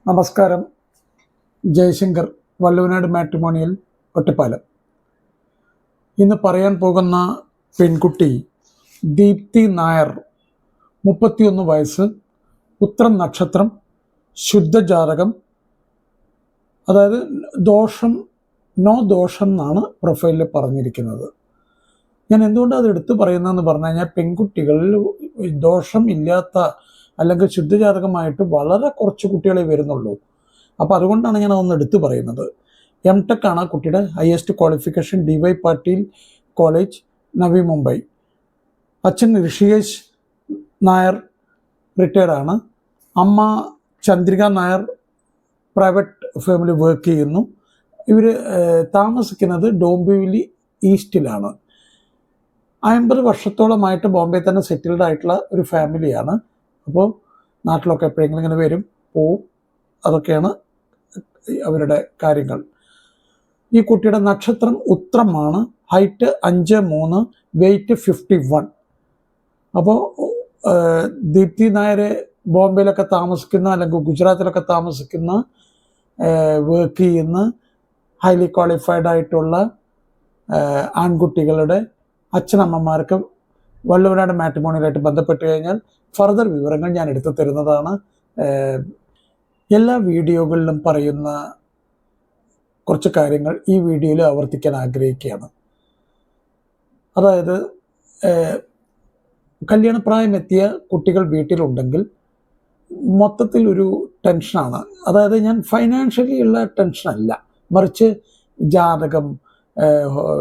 നമസ്കാരം. ജയശങ്കർ, വള്ളുവനാട് മാട്രിമോണിയൽ, ഒറ്റപ്പാലം. ഇന്ന് പറയാൻ പോകുന്ന പെൺകുട്ടി ദീപ്തി നായർ, 31 വയസ്സ്, ഉത്രം നക്ഷത്രം, ശുദ്ധജാതകം, അതായത് ദോഷം, നോ ദോഷം എന്നാണ് പ്രൊഫൈലിൽ പറഞ്ഞിരിക്കുന്നത്. ഞാൻ എന്തുകൊണ്ടാണ് അത് എടുത്തു പറയുന്നതെന്ന് പറഞ്ഞു കഴിഞ്ഞാൽ, പെൺകുട്ടികളിൽ ദോഷം ഇല്ലാത്ത അല്ലെങ്കിൽ ശുദ്ധജാതകമായിട്ട് വളരെ കുറച്ച് കുട്ടികളെ വരുന്നുള്ളൂ. അപ്പോൾ അതുകൊണ്ടാണ് ഞാൻ അതൊന്ന് എടുത്തു പറയുന്നത്. MTech ആണ് കുട്ടിയുടെ highest qualification, DY Patil college, Navi Mumbai. അച്ഛൻ ഋഷികേശ് നായർ, റിട്ടയർഡാണ്. അമ്മ Chandrika Nair, private family work ചെയ്യുന്നു. ഇവർ താമസിക്കുന്നത് ഡോംബിവിലി ഈസ്റ്റിലാണ്. 50 വർഷത്തോളമായിട്ട് ബോംബെ തന്നെ സെറ്റിൽഡ് ആയിട്ടുള്ള ഒരു ഫാമിലിയാണ്. അപ്പോൾ നാട്ടിലൊക്കെ എപ്പോഴെങ്കിലും ഇങ്ങനെ വരും, പോവും, അതൊക്കെയാണ് അവരുടെ കാര്യങ്ങൾ. ഈ കുട്ടിയുടെ നക്ഷത്രം ഉത്രമാണ്, ഹൈറ്റ് 5'3", വെയ്റ്റ് 51. അപ്പോൾ ദീപ്തി നായരെ ബോംബെയിലൊക്കെ താമസിക്കുന്ന അല്ലെങ്കിൽ ഗുജറാത്തിലൊക്കെ താമസിക്കുന്ന, വർക്ക് ചെയ്യുന്ന, ഹൈലി ക്വാളിഫൈഡ് ആയിട്ടുള്ള ആൺകുട്ടികളുടെ അച്ഛനമ്മമാർക്ക് വള്ളുവനാട് മാട്രിമോണിയലായിട്ട് ബന്ധപ്പെട്ട് കഴിഞ്ഞാൽ ഫർദർ വിവരങ്ങൾ ഞാൻ എടുത്തു തരുന്നതാണ്. എല്ലാ വീഡിയോകളിലും പറയുന്ന കുറച്ച് കാര്യങ്ങൾ ഈ വീഡിയോയിൽ ആവർത്തിക്കാൻ ആഗ്രഹിക്കുകയാണ്. അതായത് കല്യാണപ്രായമെത്തിയ കുട്ടികൾ വീട്ടിലുണ്ടെങ്കിൽ മൊത്തത്തിൽ ഒരു ടെൻഷനാണ്. അതായത് ഞാൻ ഫൈനാൻഷ്യലി ഉള്ള ടെൻഷനല്ല, മറിച്ച് ജാതകം,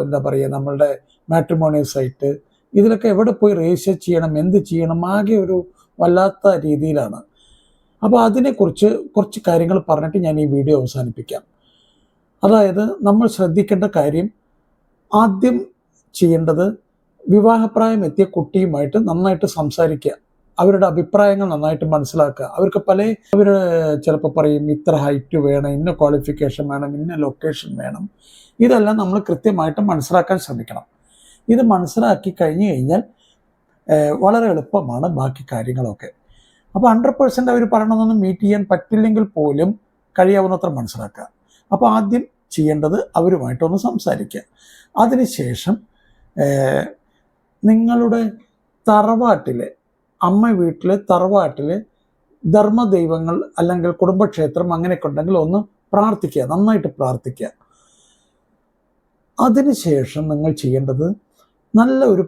എന്താ പറയുക, നമ്മളുടെ മാട്രിമോണിയൽ സൈറ്റ്, ഇതിലൊക്കെ എവിടെ പോയി രജിസ്റ്റർ ചെയ്യണം, എന്ത് ചെയ്യണം, ആകെ ഒരു വല്ലാത്ത രീതിയിലാണ്. അപ്പോൾ അതിനെക്കുറിച്ച് കുറച്ച് കാര്യങ്ങൾ പറഞ്ഞിട്ട് ഞാൻ ഈ വീഡിയോ അവസാനിപ്പിക്കാം. അതായത് നമ്മൾ ശ്രദ്ധിക്കേണ്ട കാര്യം, ആദ്യം ചെയ്യേണ്ടത് വിവാഹപ്രായം എത്തിയ കുട്ടിയുമായിട്ട് നന്നായിട്ട് സംസാരിക്കുക, അവരുടെ അഭിപ്രായങ്ങൾ നന്നായിട്ട് മനസ്സിലാക്കുക. അവർക്ക് അവർ ചിലപ്പോൾ പറയും ഇത്ര ഹൈറ്റ് വേണം, ഇന്ന ക്വാളിഫിക്കേഷൻ വേണം, ഇന്ന ലൊക്കേഷൻ വേണം. ഇതെല്ലാം നമ്മൾ കൃത്യമായിട്ട് മനസ്സിലാക്കാൻ ശ്രമിക്കണം. ഇത് മനസ്സിലാക്കി കഴിഞ്ഞു കഴിഞ്ഞാൽ വളരെ എളുപ്പമാണ് ബാക്കി കാര്യങ്ങളൊക്കെ. അപ്പോൾ 100% അവർ പറയണമെന്നൊന്നും മീറ്റ് ചെയ്യാൻ പറ്റില്ലെങ്കിൽ പോലും കഴിയാവുന്നത്ര മനസ്സിലാക്കുക. അപ്പോൾ ആദ്യം ചെയ്യേണ്ടത് അവരുമായിട്ടൊന്ന് സംസാരിക്കുക. അതിനുശേഷം നിങ്ങളുടെ തറവാട്ടിലെ, അമ്മ വീട്ടിലെ തറവാട്ടിലെ ധർമ്മദൈവങ്ങൾ അല്ലെങ്കിൽ കുടുംബക്ഷേത്രം അങ്ങനെയൊക്കെ ഉണ്ടെങ്കിൽ ഒന്ന് പ്രാർത്ഥിക്കുക, നന്നായിട്ട് പ്രാർത്ഥിക്കുക. അതിനുശേഷം നിങ്ങൾ ചെയ്യേണ്ടത് നല്ല ഒരു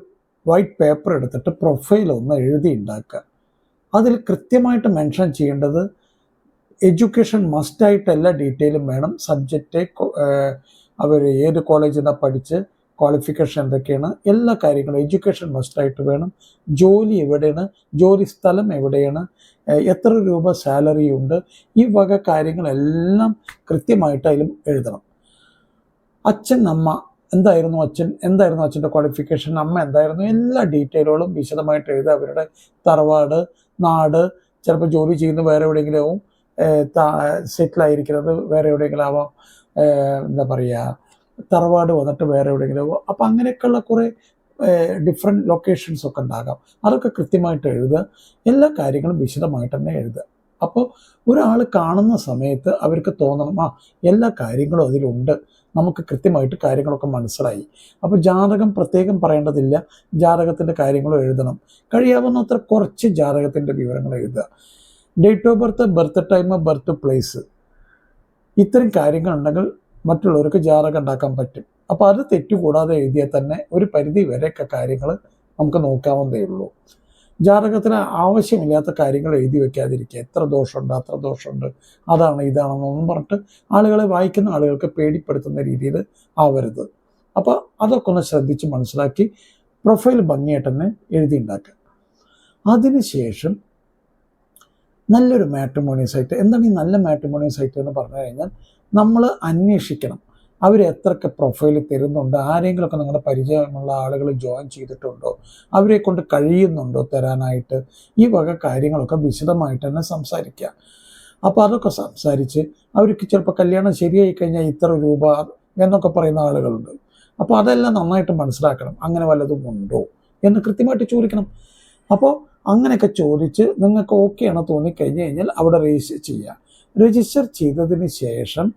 വൈറ്റ് പേപ്പർ എടുത്തിട്ട് പ്രൊഫൈൽ ഒന്ന് എഴുതി ഉണ്ടാക്കുക. അതിൽ കൃത്യമായിട്ട് മെൻഷൻ ചെയ്യേണ്ടത് എഡ്യൂക്കേഷൻ മസ്റ്റായിട്ട് എല്ലാ ഡീറ്റെയിലും വേണം. സബ്ജക്റ്റ്, അവർ ഏത് കോളേജിൽ നിന്നാണ് പഠിച്ച്, ക്വാളിഫിക്കേഷൻ എന്തൊക്കെയാണ്, എല്ലാ കാര്യങ്ങളും എഡ്യൂക്കേഷൻ മസ്റ്റായിട്ട് വേണം. ജോലി എവിടെയാണ്, ജോലി സ്ഥലം എവിടെയാണ്, എത്ര രൂപ സാലറി ഉണ്ട്, ഈ വക കാര്യങ്ങളെല്ലാം കൃത്യമായിട്ട് അതിലും എഴുതണം. അച്ഛൻ, അമ്മ എന്തായിരുന്നു, അച്ഛൻ്റെ ക്വാളിഫിക്കേഷൻ, അമ്മ എന്തായിരുന്നു, എല്ലാ ഡീറ്റെയിലുകളും വിശദമായിട്ട് എഴുതുക. അവരുടെ തറവാട്, നാട്, ചിലപ്പോൾ ജോലി ചെയ്യുന്നത് വേറെ എവിടെയെങ്കിലും ആവും, സെറ്റിലായിരിക്കുന്നത് വേറെ എവിടെയെങ്കിലും ആവാം, എന്താ പറയുക, തറവാട് വന്നിട്ട് വേറെ എവിടെയെങ്കിലും ആവും. അപ്പോൾ അങ്ങനെയൊക്കെയുള്ള കുറേ ഡിഫറെൻറ്റ് ലൊക്കേഷൻസ് ഒക്കെ ഉണ്ടാകാം. അതൊക്കെ കൃത്യമായിട്ട് എഴുതുക. എല്ലാ കാര്യങ്ങളും വിശദമായിട്ട് തന്നെ എഴുതുക. അപ്പോൾ ഒരാൾ കാണുന്ന സമയത്ത് അവർക്ക് തോന്നണം, എല്ലാ കാര്യങ്ങളും അതിലുണ്ട്, നമുക്ക് കൃത്യമായിട്ട് കാര്യങ്ങളൊക്കെ മനസ്സിലായി. അപ്പോൾ ജാതകം പ്രത്യേകം പറയേണ്ടതില്ല, ജാതകത്തിൻ്റെ കാര്യങ്ങളും എഴുതണം. കഴിയാവുന്നത്ര കുറച്ച് ജാതകത്തിൻ്റെ വിവരങ്ങൾ എഴുതുക. Date of birth, birth time, birth place, ഇത്തരം കാര്യങ്ങളുണ്ടെങ്കിൽ മറ്റുള്ളവർക്ക് ജാതകം ഉണ്ടാക്കാൻ പറ്റും. അപ്പോൾ അത് തെറ്റുകൂടാതെ എഴുതിയാൽ തന്നെ ഒരു പരിധി വരെയൊക്കെ കാര്യങ്ങൾ നമുക്ക് നോക്കാവുന്നതേ ഉള്ളൂ. ജാതകത്തിന് ആവശ്യമില്ലാത്ത കാര്യങ്ങൾ എഴുതി വയ്ക്കാതിരിക്കുക. എത്ര ദോഷമുണ്ട്, അത്ര ദോഷമുണ്ട്, അതാണ് ഇതാണെന്നൊന്നും പറഞ്ഞിട്ട് വായിക്കുന്ന ആളുകൾക്ക് പേടിപ്പെടുത്തുന്ന രീതിയിൽ ആവരുത്. അപ്പോൾ അതൊക്കെ ഒന്ന് ശ്രദ്ധിച്ച് മനസ്സിലാക്കി പ്രൊഫൈൽ ഭംഗിയായിട്ട് തന്നെ എഴുതി ഉണ്ടാക്കുക. അതിനുശേഷം നല്ലൊരു മാട്രിമോണിയൽ സൈറ്റ്. എന്താണ് ഈ നല്ല മാട്രിമോണിയൽ സൈറ്റ് എന്ന് പറഞ്ഞു കഴിഞ്ഞാൽ, നമ്മൾ അന്വേഷിക്കണം അവർ എത്രയൊക്കെ പ്രൊഫൈൽ തരുന്നുണ്ട്, ആരെങ്കിലുമൊക്കെ നിങ്ങളുടെ പരിചയമുള്ള ആളുകൾ ജോയിൻ ചെയ്തിട്ടുണ്ടോ, അവരെ കൊണ്ട് കഴിയുന്നുണ്ടോ തരാനായിട്ട്, ഈ വക കാര്യങ്ങളൊക്കെ വിശദമായിട്ട് തന്നെ സംസാരിക്കുക. അപ്പോൾ അതൊക്കെ സംസാരിച്ച് അവർക്ക് ചിലപ്പോൾ കല്യാണം ശരിയായി കഴിഞ്ഞാൽ ഇത്ര രൂപ എന്നൊക്കെ പറയുന്ന ആളുകളുണ്ട്. അപ്പോൾ അതെല്ലാം നന്നായിട്ട് മനസ്സിലാക്കണം. അങ്ങനെ വല്ലതും ഉണ്ടോ എന്ന് കൃത്യമായിട്ട് ചോദിക്കണം. അപ്പോൾ അങ്ങനെയൊക്കെ ചോദിച്ച് നിങ്ങൾക്ക് ഓക്കെയാണ് തോന്നിക്കഴിഞ്ഞ് കഴിഞ്ഞാൽ അവിടെ രജിസ്റ്റർ ചെയ്യുക. രജിസ്റ്റർ ചെയ്തതിന് ശേഷം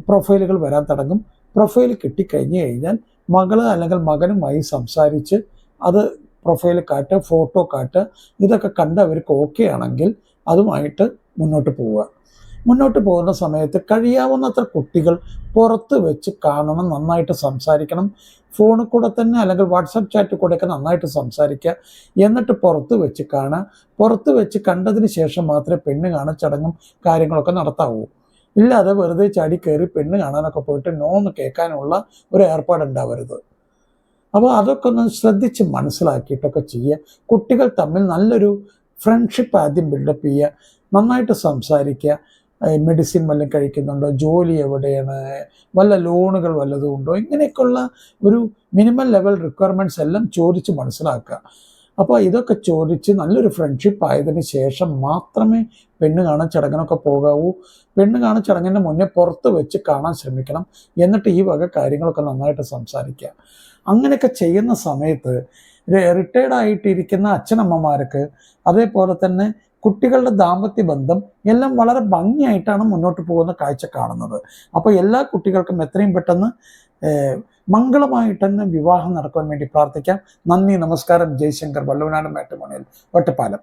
പ്രൊഫൈലുകൾ വരാൻ തുടങ്ങും. പ്രൊഫൈൽ കിട്ടിക്കഴിഞ്ഞ് കഴിഞ്ഞാൽ മകള് അല്ലെങ്കിൽ മകനുമായി സംസാരിച്ച് അത് പ്രൊഫൈൽ കാട്ടുക, ഫോട്ടോ കാട്ടുക, ഇതൊക്കെ കണ്ട് അവർക്ക് ഓക്കെ ആണെങ്കിൽ അതുമായിട്ട് മുന്നോട്ട് പോവുക. മുന്നോട്ട് പോകുന്ന സമയത്ത് കഴിയാവുന്നത്ര കുട്ടികൾ പുറത്ത് വെച്ച് കാണണം, നന്നായിട്ട് സംസാരിക്കണം. ഫോണിൽ കൂടെ തന്നെ അല്ലെങ്കിൽ വാട്സപ്പ് ചാറ്റിൽ കൂടെയൊക്കെ നന്നായിട്ട് സംസാരിക്കുക. എന്നിട്ട് പുറത്ത് വെച്ച് കാണുക. പുറത്ത് വെച്ച് കണ്ടതിന് ശേഷം മാത്രമേ പെണ്ണ് കാണാൻ ചടങ്ങും കാര്യങ്ങളൊക്കെ നടത്താവൂ. ഇല്ലാതെ വെറുതെ ചാടി കയറി പെണ്ണ് കാണാനൊക്കെ പോയിട്ട് നോ എന്ന് കേൾക്കാനുള്ള ഒരു ഏർപ്പാടുണ്ടാവരുത്. അപ്പോൾ അതൊക്കെ ഒന്ന് ശ്രദ്ധിച്ച് മനസ്സിലാക്കിയിട്ടൊക്കെ ചെയ്യുക. കുട്ടികൾ തമ്മിൽ നല്ലൊരു ഫ്രണ്ട്ഷിപ്പ് ആദ്യം ബിൽഡപ്പ് ചെയ്യുക. നന്നായിട്ട് സംസാരിക്കുക. മെഡിസിൻ വല്ലതും കഴിക്കുന്നുണ്ടോ, ജോലി എവിടെയാണ്, വല്ല ലോണുകൾ വല്ലതും ഉണ്ടോ, ഇങ്ങനെയൊക്കെയുള്ള ഒരു മിനിമം ലെവൽ റിക്വയർമെൻറ്റ്സ് എല്ലാം ചോദിച്ച് മനസ്സിലാക്കുക. അപ്പോൾ ഇതൊക്കെ ചോദിച്ച് നല്ലൊരു ഫ്രണ്ട്ഷിപ്പ് ആയതിനു ശേഷം മാത്രമേ പെണ്ണ് കാണാൻ ചടങ്ങിനൊക്കെ പോകാവൂ. പെണ്ണ് കാണാൻ ചടങ്ങിന് മുന്നേ പുറത്ത് വെച്ച് കാണാൻ ശ്രമിക്കണം. എന്നിട്ട് ഈ വക കാര്യങ്ങളൊക്കെ നന്നായിട്ട് സംസാരിക്കുക. അങ്ങനെയൊക്കെ ചെയ്യുന്ന സമയത്ത് റിട്ടയർഡ് ആയിട്ടിരിക്കുന്ന അച്ഛനമ്മമാർക്ക് അതേപോലെ തന്നെ കുട്ടികളുടെ ദാമ്പത്യ ബന്ധം എല്ലാം വളരെ ഭംഗിയായിട്ടാണ് മുന്നോട്ട് പോകുന്ന കാഴ്ച കാണുന്നത്. അപ്പോൾ എല്ലാ കുട്ടികൾക്കും എത്രയും പെട്ടെന്ന് മംഗളമായിട്ട് തന്നെ വിവാഹം നടക്കുവാൻ വേണ്ടി പ്രാർത്ഥിക്കാം. നന്ദി, നമസ്കാരം. ജയശങ്കർ, വള്ളുവനാട് മാട്രിമോണിയൽ, ഒറ്റപ്പാലം.